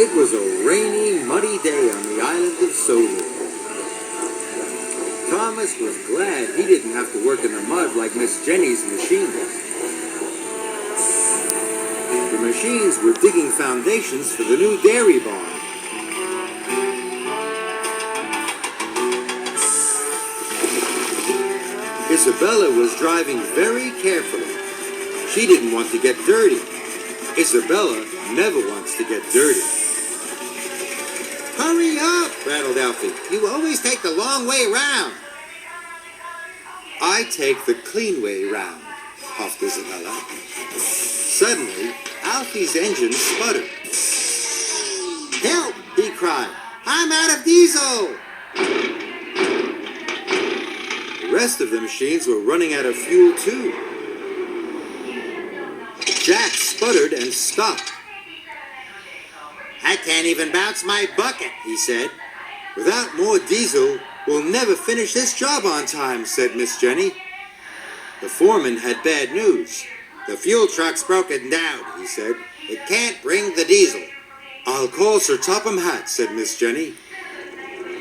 It was a rainy, muddy day on the island of Sodor. Thomas was glad he didn't have to work in the mud like Miss Jenny's machines. The machines were digging foundations for the new dairy barn. Isabella was driving very carefully. She didn't want to get dirty. Isabella never wants to get dirty. "Hurry up," rattled Alfie. "You always take the long way round." "I take the clean way round," puffed Isabella. Suddenly, Alfie's engine sputtered. "Help!" he cried. "I'm out of diesel!" The rest of the machines were running out of fuel too. Jack sputtered and stopped. "I can't even bounce my bucket," he said. "Without more diesel, we'll never finish this job on time," said Miss Jenny. The foreman had bad news. "The fuel truck's broken down," he said. "It can't bring the diesel." "I'll call Sir Topham Hatt," said Miss Jenny.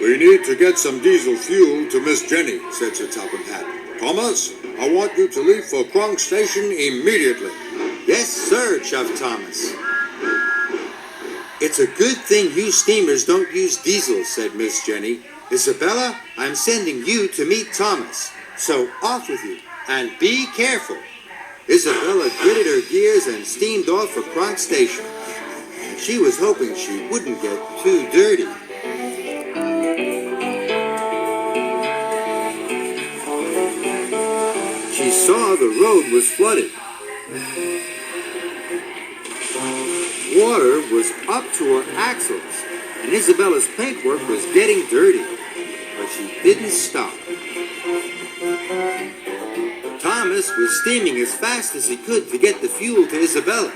"We need to get some diesel fuel to Miss Jenny," said Sir Topham Hatt. "Thomas, I want you to leave for Kronk Station immediately." "Yes, sir," chuffed Thomas. "It's a good thing you steamers don't use diesel," said Miss Jenny. "Isabella, I'm sending you to meet Thomas. So off with you, and be careful." Isabella gritted her gears and steamed off for Kronk Station. She was hoping she wouldn't get too dirty. She saw the road was flooded. Water was up to her axles, and Isabella's paintwork was getting dirty. But she didn't stop. Thomas was steaming as fast as he could to get the fuel to Isabella.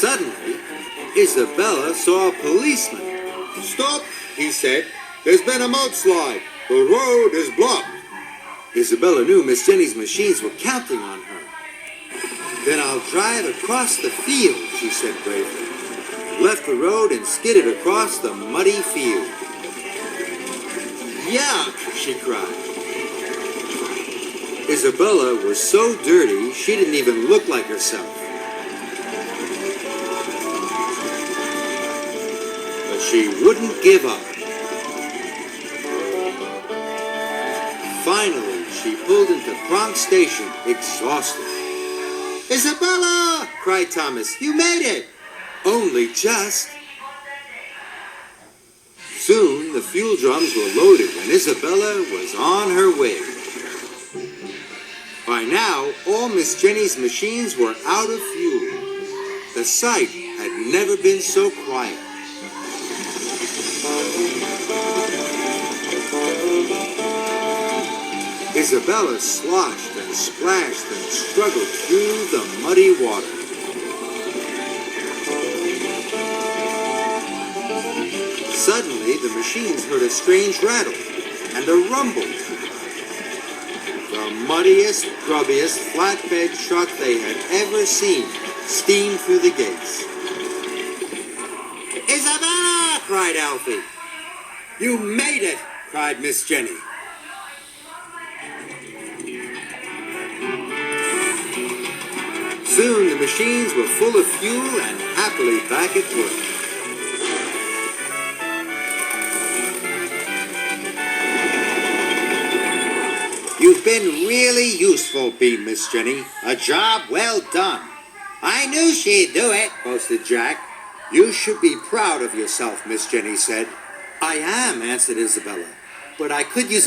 Suddenly, Isabella saw a policeman. "Stop," he said. "There's been a mudslide. The road is blocked." Isabella knew Miss Jenny's machines were counting on her. "Then I'll drive across the field," she said bravely. Left the road and skidded across the muddy field. "Yuck!" she cried. Isabella was so dirty she didn't even look like herself. But she wouldn't give up. Finally, she pulled into Kronk Station, exhausted. "Isabella!" cried Thomas. "You made it!" "Only just." Soon, the fuel drums were loaded, and Isabella was on her way. By now, all Miss Jenny's machines were out of fuel. The site had never been so quiet. Isabella sloshed and splashed and struggled through the muddy water. Suddenly, the machines heard a strange rattle and a rumble. The muddiest, grubbiest flatbed truck they had ever seen steamed through the gates. "Isabella!" cried Alfie. "You made it!" cried Miss Jenny. Soon the machines were full of fuel and happily back at work. "You've been really useful," beamed Miss Jenny. "A job well done." "I knew she'd do it," boasted Jack. "You should be proud of yourself," Miss Jenny said. "I am," answered Isabella, "but I could use a